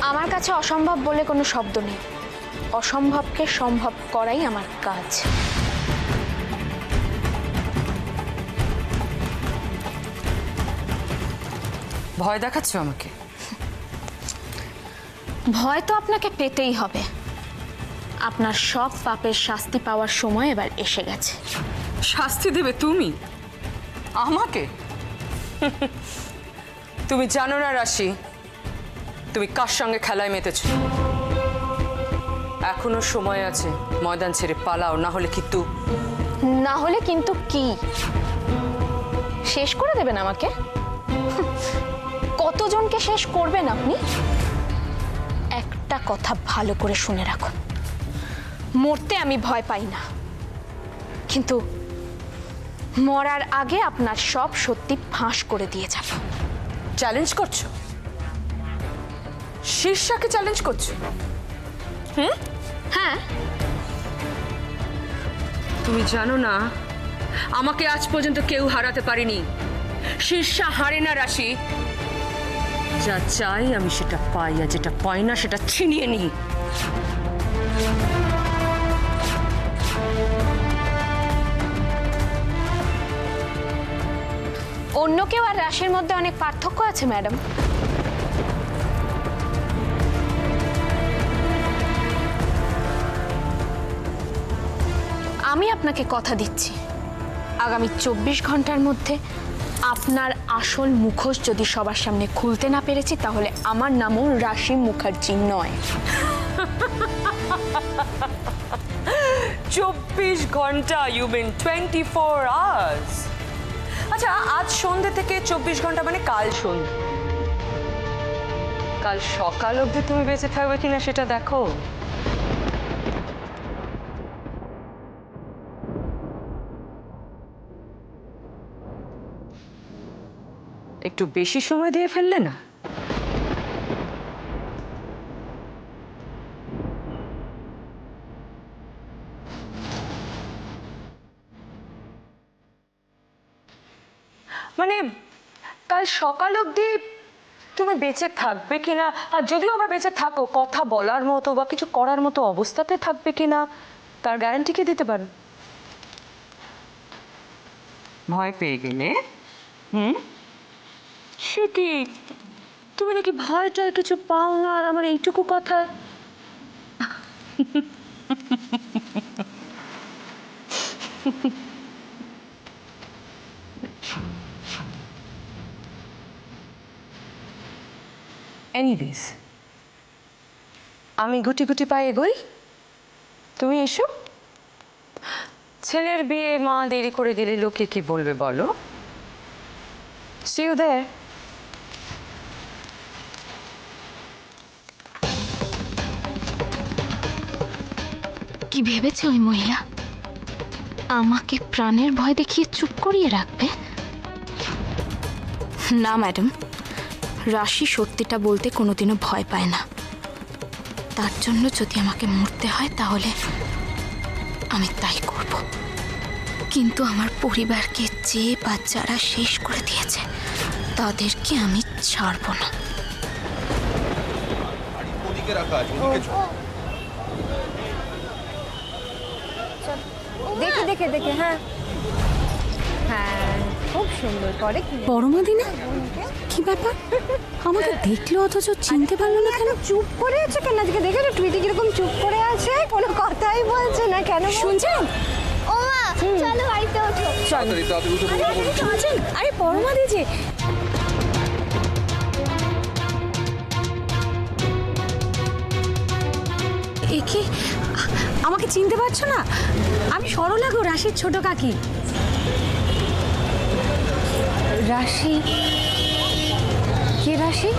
আমার কাছে অসম্ভব বলে কোনো শব্দ নেই। অসম্ভবকে সম্ভব করাই আমার কাজ। ভয় দেখাচ্ছ আমাকে? ভয় তো আপনাকে পেতেই হবে। আপনার সব পাপের শাস্তি পাওয়ার সময় এবার এসে গেছে। শাস্তি দেবে তুমি আমাকে? তুমি জানো না রাশি, তুমি কার সঙ্গে খেলায় মেতেছ। এখনো সময় আছে, ময়দান ছেড়ে পালাও, না হলে কিন্তু কি শেষ করে দেবেন আমাকে? কতজনকে শেষ করবেন আপনি? একটা কথা ভালো করে শুনে রাখুন, মরতে আমি ভয় পাই না, কিন্তু মরার আগে আপনার সব সত্যি ফাঁস করে দিয়ে যাব। চ্যালেঞ্জ করছো? শীর্ষাকে চ্যালেঞ্জ করছো? হ্যাঁ। তুমি জানো না, আমাকে আজ পর্যন্ত কেউ হারাতে পারেনি। শীর্ষা হারে না রাশি। যা চাই আমি সেটা পাই, আর যেটা পাই না সেটা ছিনিয়ে নিই। অন্য কেউ আর রাশির মধ্যে অনেক পার্থক্য আছে ম্যাডাম। আমি আপনাকে কথা দিচ্ছি, আগামী 24 ঘন্টার মধ্যে আপনার আসল মুখোশ যদি সবার সামনে খুলতে না পেরেছি, তাহলে আমার নামও রাশি মুখার্জি নয়। 24 ঘন্টা? You mean 24 hours? আচ্ছা, আজ সন্ধ্যে থেকে 24 ঘন্টা মানে কাল সন্ধ্যে। কাল সকাল অবধি তুমি বেঁচে থাকবে কিনা সেটা দেখো। একটু বেশি সময় দিয়ে ফেললে না? মানে কাল সকাল অবধি তুমি বেঁচে থাকবে কিনা, আর যদিও আবার বেঁচে থাকো, কথা বলার মতো বা কিছু করার মতো অবস্থাতে থাকবে কিনা তার গ্যারান্টি কি দিতে পারো? ভয় পেয়ে গেলে? সে কি, তুমি নাকি ভয়টা কিছু পাও না, আর আমার এইটুকু কথা? এনিওয়েজ, আমি গুটি গুটি পায়ে এগোই, তুমি এসো। ছেলের বিয়ে মা দেরি করে গেলে লোকে কি বলবে বলো? See you there. কি ভেবেছে ওই মহিলা? আমাকে প্রাণের ভয় দেখিয়ে চুপ করিয়ে রাখবে? না ম্যাডাম, রাশি সত্যিটা বলতে কোনোদিনও ভয় পায় না। তার জন্য যদি আমাকে মরতে হয় তাহলে আমি তাই করব, কিন্তু আমার পরিবারকে যে বা যারা শেষ করে দিয়েছে তাদেরকে আমি ছাড়ব না। দেখে দেখে দেখে, হ্যাঁ হ্যাঁ, খুব সুন্দর করে। পরমাদি না? কি ব্যাপার, আমাকে দেখলো অথচ চিনতে পারলো না কেন? চুপ করে আছে কেন? আজকে দেখে তো টুইটি কিরকম চুপ করে আছে, কোনো কথাই বলছে না কেন? শুনছেন? ও মা, চলো বাড়িতে ওঠো। শুনছেন? আরে পরমাদি যে, এ কি, আমাকে চিনতে পারছো না? আমি সরলা গো, রাশির ছোট কাকি। রাশি? কে রাশি?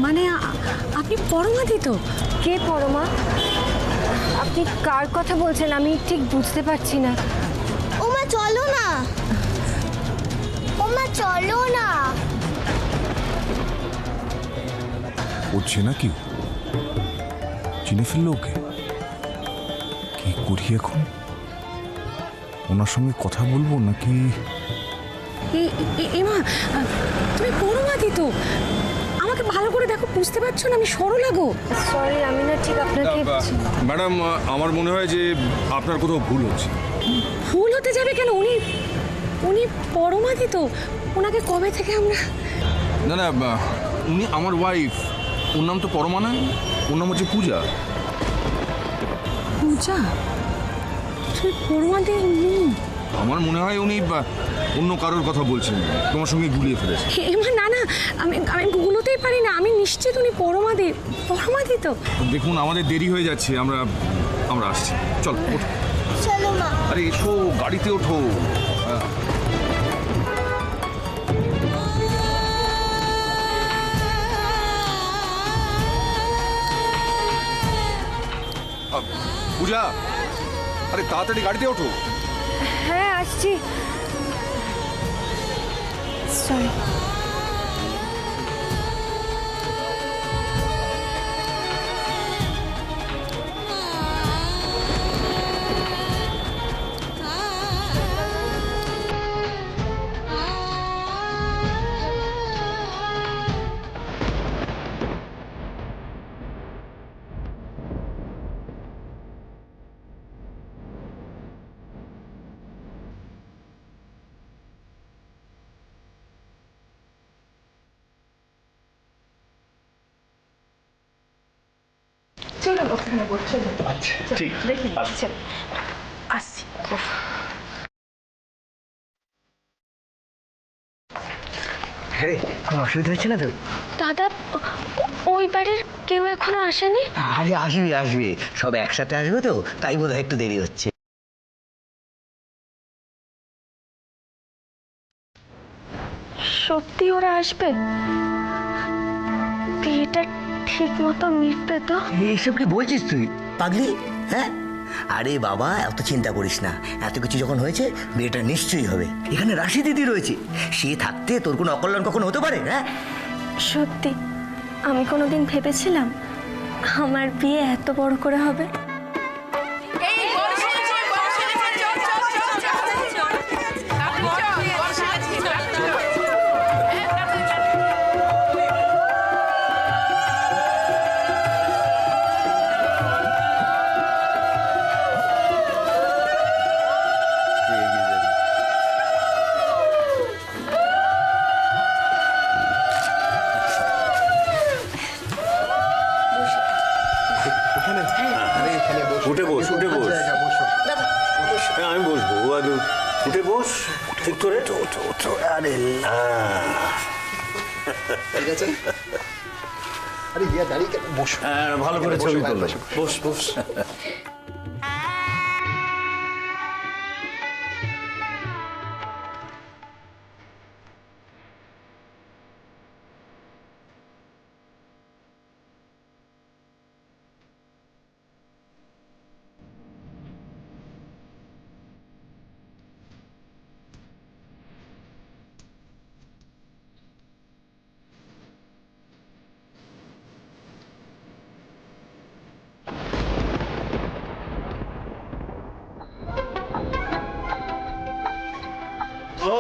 মানে আপনি পরমাদি তো? কে পরমা? আপনি কার কথা বলছেন আমি ঠিক বুঝতে পারছি না। ওমা চলো না, ওমা চলো না। ও চেনা কি? চিনে ফেললো ওকে? কি করি এখন? ওনার সঙ্গে কথা বলবো নাকি? এমা, তুমি পরমাদি তো। আমাকে ভালো করে দেখো, বুঝতে পারছো না আমি সরলা গো। সরি, আমি না ঠিক আপনাকে ম্যাডাম, আমার মনে হয় যে আপনার কোথাও ভুল হচ্ছে। ভুল হতে যাবে কেন? উনি পরমাদি তো। ওনাকে কবে থেকে আমরা... না না, উনি আমার ওয়াইফ। ওর নাম তো পরমা নয়, ওর নাম হচ্ছে পূজা। পূজা? তুই পরমাদি নেই? আমার মনে হয় উনি অন্য কারোর কথা বলছেন, তোমার সঙ্গে গুলিয়ে ফেলেছে। এমা না না, আমি গুলোতেই পারি না। আমি নিশ্চিত উনি পরমাদি তো। দেখুন, আমাদের দেরি হয়ে যাচ্ছে, আমরা আসছি। চল ওঠো। চলো মা। আরে এসো, গাড়িতে ওঠো। পূজা, আরে তাড়াতাড়ি গাড়িতে ওঠো। হ্যাঁ আসছি। সরি। হ্যাঁ, কোনো অসুবিধা হচ্ছে না তো? দাদা, ওই বাড়ির কেউ এখনো আসেনি? আরে আসবে সব একসাথে আসবে তো, তাই বোধহয় একটু দেরি হচ্ছে। সত্যি ওরা আসবে? বিয়েটা ঠিক মতো মিটবে তো? এইসব কি বলছিস তুই, পাগলি? হ্যাঁ, আরে বাবা, এত চিন্তা করিস না। এত কিছু যখন হয়েছে, বিয়েটা নিশ্চয়ই হবে। এখানে রাশি দিদি রয়েছে, সে থাকতে তোর কোনো অকল্যাণ কখনো হতে পারে? হ্যাঁ, সত্যি আমি কোনোদিন ভেবেছিলাম আমার বিয়ে এত বড় করে হবে। উঠে বস, উঠে বস। হ্যাঁ, আমি বসবো। উঠে বস, ঠিক করে। আরে ঠিক আছে। আরে ইয়া দাঁড়িয়ে বস। হ্যাঁ, ভালো করে ছবি তুলো। বস বস।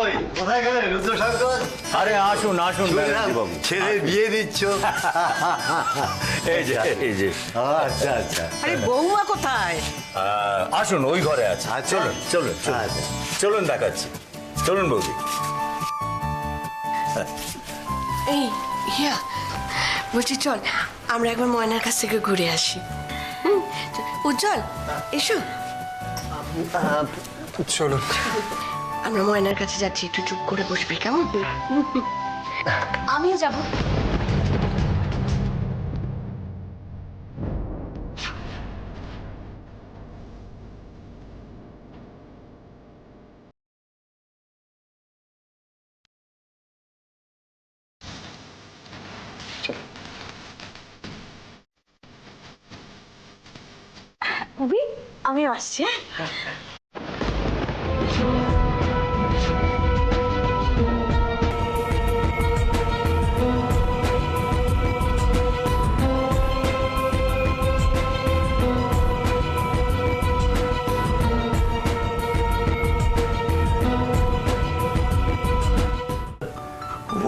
ওই কোথায় গেলে রুদ্রশঙ্কর? আরে আসুন আসুন ব্যানার্জি বাবু। ছেলের বিয়ে দিচ্ছ? এই যে এই যে। আচ্ছা আচ্ছা। আরে বৌমা কোথায়? আসুন, ওই ঘরে আছে। চলুন চলুন চলুন। আচ্ছা। চলুন দেখাচ্ছি। চলুন বৌদি। এই হিয়া, বলছি চল আমরা একবার ময়নার কাছ থেকে ঘুরে আসি। উজ্জ্বল, এসো। চলুন। আমরা ময়নার কাছে যাচ্ছি, একটু চুপ করে বসবি কেমন? আমিও যাব। আমিও আসছি।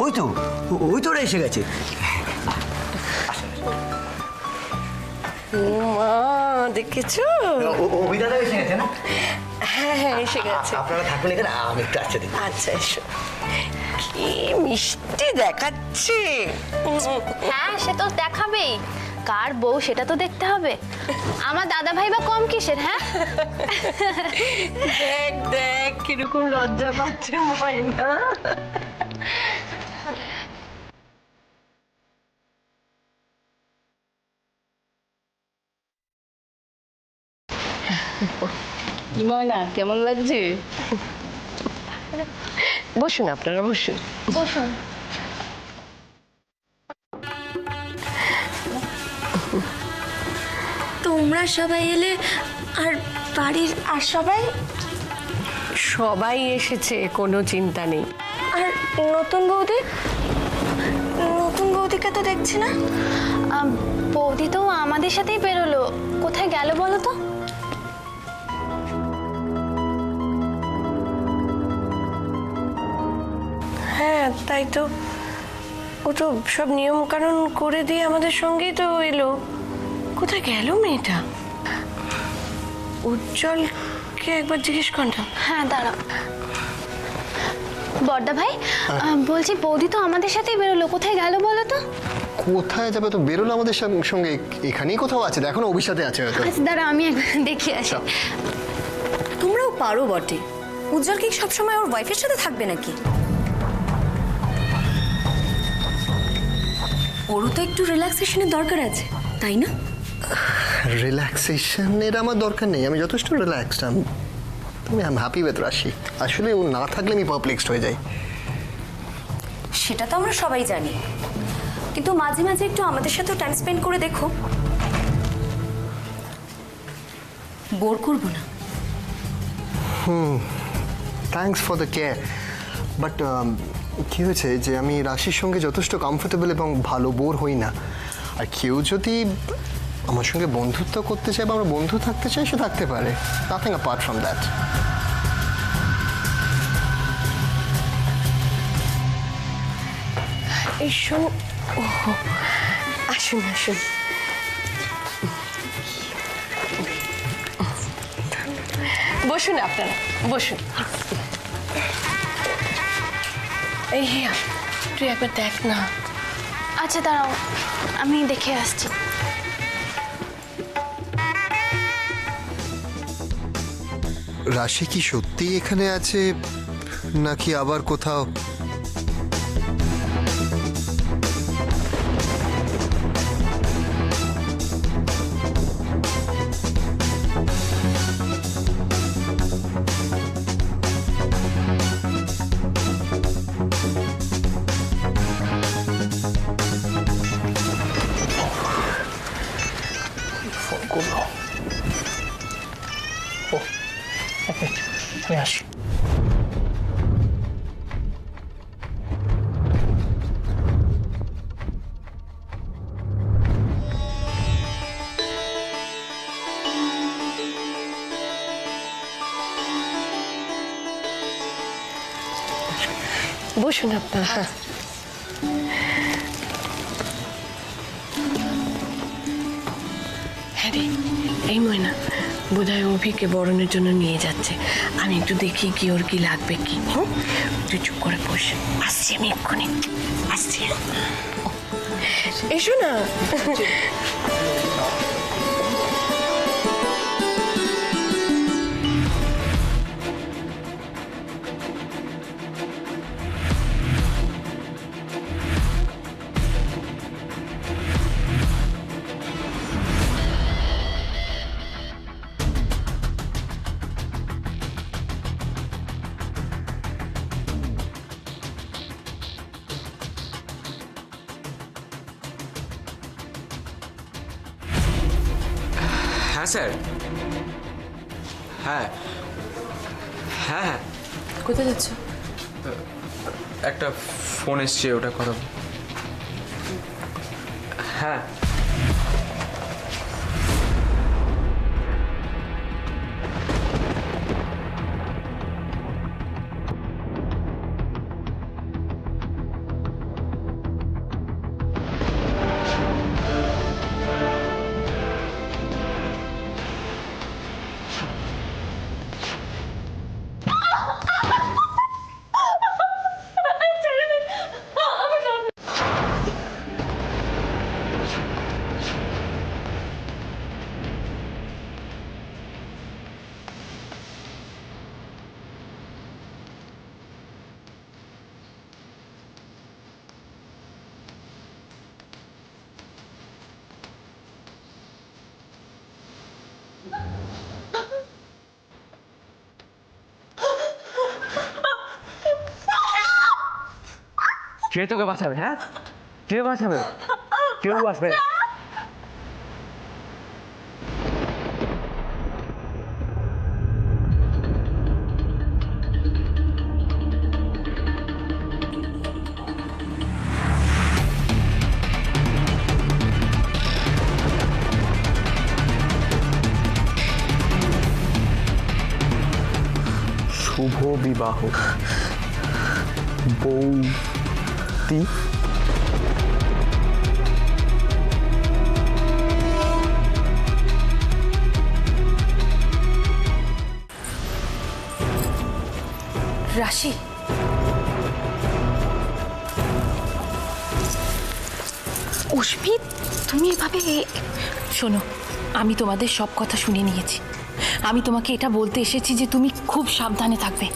ওই তো ওরা এসে গেছে। মা দেখেছো? ওই দাদা এসে গেছে না? হ্যাঁ হ্যাঁ এসে গেছে। আপনারা থাকুন এখানে, আমি একটু আসতে দিন। আচ্ছা এসো। কি মিষ্টি দেখাচ্ছে। হ্যাঁ, সে তো দেখাবেই। কার বউ সেটা তো দেখতে হবে। আমার দাদা ভাই বা কম কিসের, হ্যাঁ? দেখ দেখ কিরকম লজ্জা পাচ্ছে ময়না। ময়না কেমন লাগছে? বসুন আপনারা বসুন। বসুন। তোমরা সবাই এলে আর বাড়ির আর সবাই সবাই এসেছে, কোনো চিন্তা নেই। আর নতুন বৌদিকে তো দেখছি না। বৌদি তো আমাদের সাথেই বেরোলো। কোথায় গেল বলো তো? হ্যাঁ তাই তো, ও তো সব নিয়ম কানুন করে দিয়ে আমাদের সঙ্গেই তো এলো। কোথায় গেল মেয়েটা? উজ্জ্বলকে একবার জিজ্ঞেস কর না। হ্যাঁ, দাঁড়াও। বড়দা ভাই, বলছি বৌদি তো আমাদের সাথেই বেরোলো। কোথায় গেল বলো তো? কোথায় যাবে? তো বেরোলো আমাদের সঙ্গে, এখানেই কোথাও আছে। দেখো না, অভিসাতে আছে হয়তো। আচ্ছা দাঁড়াও, আমি একবার দেখে আসি। তোমরাও পারো বটে। উজ্জ্বল কি সবসময় ওর ওয়াইফের সাথে থাকবে নাকি? ওরও তো একটু রিল্যাক্সেশনের দরকার আছে, তাই না? রিল্যাক্সেশনের আমার দরকার নেই, আমি যথেষ্ট রিল্যাক্সড। আমি হ্যাপি উইথ রাশি। আসলে ও না থাকলে আমি পারপ্লেক্সড হয়ে যাই। সেটা তো আমরা সবাই জানি, কিন্তু মাঝে মাঝে একটু আমাদের সাথেও টাইম স্পেন্ড করে দেখো। বোর করবো না। Thanks for the care. But কী হয়েছে যে আমি রাশির সঙ্গে যথেষ্ট কমফোর্টেবল এবং ভালো বোর হই না। আর কেউ যদি আমার সঙ্গে বন্ধুত্ব করতে চায় বা আমরা বন্ধু থাকতে চাই, সে থাকতে পারে। Nothing apart from that. এই শোন, আসুন আসুন। বসুন আপনারা, বসুন। এই হিয়া, তুই একবার দেখ না। আচ্ছা দাঁড়াও, আমি দেখে আসছি। রাশি কি সত্যি এখানে আছে নাকি আবার কোথাও? আমি আসি। বসুন আপনারা। হ্যাঁ রে, এই ময়না বোধহয় অভিকে বরণের জন্য নিয়ে যাচ্ছে। আমি একটু দেখি কি ওর কি লাগবে কি। তুই চুপ করে বস, আসছি আমি এক্ষুনি, আসছি। এসো না। হ্যাঁ স্যার। হ্যাঁ হ্যাঁ হ্যাঁ। কোথায় যাচ্ছ? একটা ফোন এসছে, ওটা কথা হ্যাঁ। কে তোকে বাঁচাবে? হ্যাঁ, কে বাঁচাবে? কেউ আসবে? শুভ বিবাহ বৌদি। রাশি, উষ্মি, তুমি এভাবে শোনো, আমি তোমাদের সব কথা শুনে নিয়েছি। আমি তোমাকে এটা বলতে এসেছি যে তুমি খুব সাবধানে থাকবে।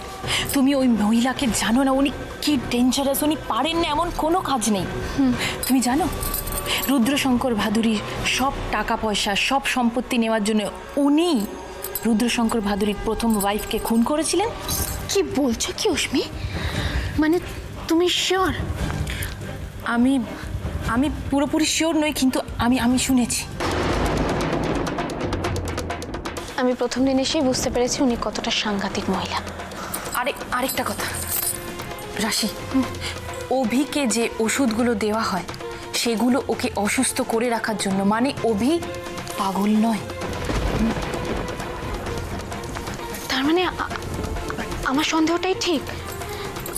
তুমি ওই মহিলাকে জানো না, উনি কি ডেঞ্জারাস, উনি পারেন না এমন কোনো কাজ নেই। তুমি জানো রুদ্রশঙ্কর ভাদুরীর সব টাকা পয়সা, সব সম্পত্তি নেওয়ার জন্য উনি রুদ্রশঙ্কর ভাদুরীর প্রথম ওয়াইফকে খুন করেছিলেন। কি বলছো কি উষ্মি? মানে তুমি শিওর? আমি পুরোপুরি শিওর নই, কিন্তু আমি শুনেছি। আমি প্রথম দিন এসেই বুঝতে পেরেছি উনি কতটা সাংঘাতিক মহিলা। আরেকটা কথা রাশি, অভিকে যে ওষুধগুলো দেওয়া হয় সেগুলো ওকে অসুস্থ করে রাখার জন্য, মানে অভি পাগল নয়। তার মানে আমার সন্দেহটাই ঠিক।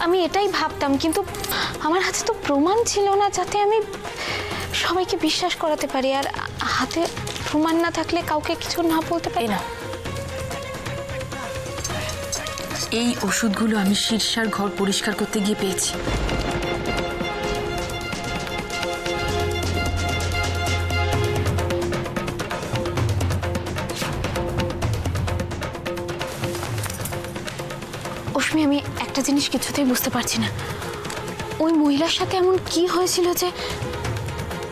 আমি এটাই ভাবতাম, কিন্তু আমার হাতে তো প্রমাণ ছিল না যাতে আমি সবাইকে বিশ্বাস করাতে পারি। আর হাতে প্রমাণ না থাকলে কাউকে কিছু না বলতে পারি না। এই ওষুধগুলো আমি শীর্ষার ঘর পরিষ্কার করতে গিয়ে পেয়েছি। উষ্মি, আমি একটা জিনিস কিছুতেই বুঝতে পারছি না। ওই মহিলার সাথে এমন কি হয়েছিল যে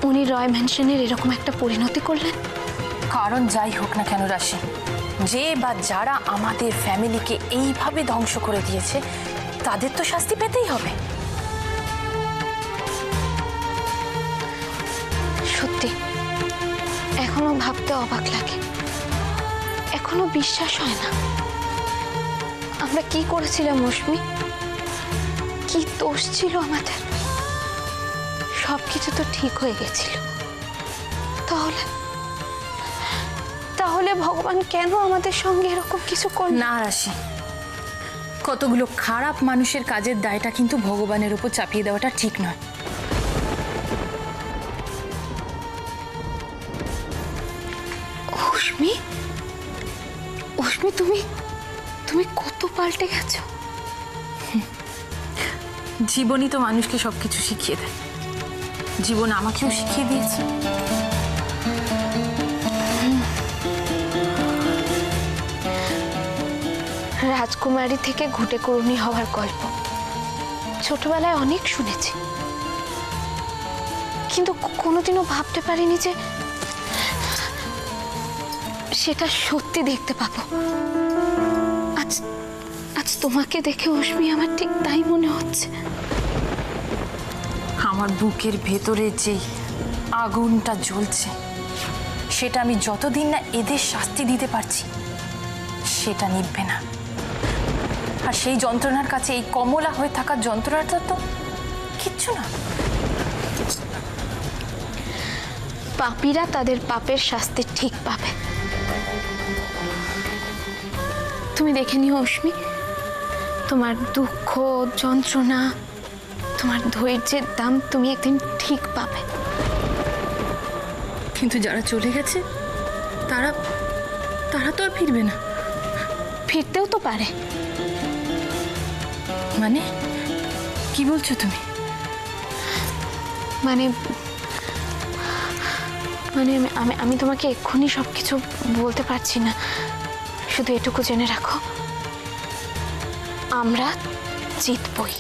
উনি রয় ম্যানশনের এরকম একটা পরিণতি করলেন? কারণ যাই হোক না কেন রাশি, যে বা যারা আমাদের ফ্যামিলিকে এইভাবে ধ্বংস করে দিয়েছে তাদের তো শাস্তি পেতেই হবে। সত্যি এখনো ভাবতে অবাক লাগে, এখনো বিশ্বাস হয় না। আমরা কি করেছিলাম উষ্মি? কি দোষ ছিল আমাদের? সবকিছু তো ঠিক হয়ে গেছিল। তাহলে ভগবান কেন আমাদের সঙ্গে এরকম কিছু করলেন? না রাশি, কতগুলো খারাপ মানুষের কাজের দায়টা কিন্তু ভগবানের উপর চাপিয়ে দেওয়াটা ঠিক নয়। উষ্মি, তুমি কত পাল্টে গেছো। জীবনই তো মানুষকে সবকিছু শিখিয়ে দেয়। জীবন আমাকেও শিখিয়ে দিয়েছে। রাজকুমারী থেকে ঘুটে করুণী হওয়ার গল্প ছোটবেলায় অনেক শুনেছি, কিন্তু কোনোদিনও ভাবতে পারিনি যে সেটা সত্যি দেখতে পাবো। আজ তোমাকে দেখে উষ্মি আমার ঠিক তাই মনে হচ্ছে। আমার বুকের ভেতরে যে আগুনটা জ্বলছে সেটা আমি যতদিন না এদের শাস্তি দিতে পারছি সেটা নিভবে না। আর সেই যন্ত্রণার কাছে এই কমলা হয়ে থাকার যন্ত্রণাটা তো কিচ্ছু না। পাপীরা তাদের পাপের শাস্তি ঠিক পাবে। তুমি দেখে নিও উষ্মি, তোমার দুঃখ যন্ত্রণা, তোমার ধৈর্যের দাম তুমি একদিন ঠিক পাবে। কিন্তু যারা চলে গেছে তারা তো আর ফিরবে না। ফিরতেও তো পারে। মানে কি বলছো তুমি? মানে আমি তোমাকে এক্ষুনি সবকিছু বলতে পারছি না। শুধু এটুকু জেনে রাখো, আমরা জিতবই।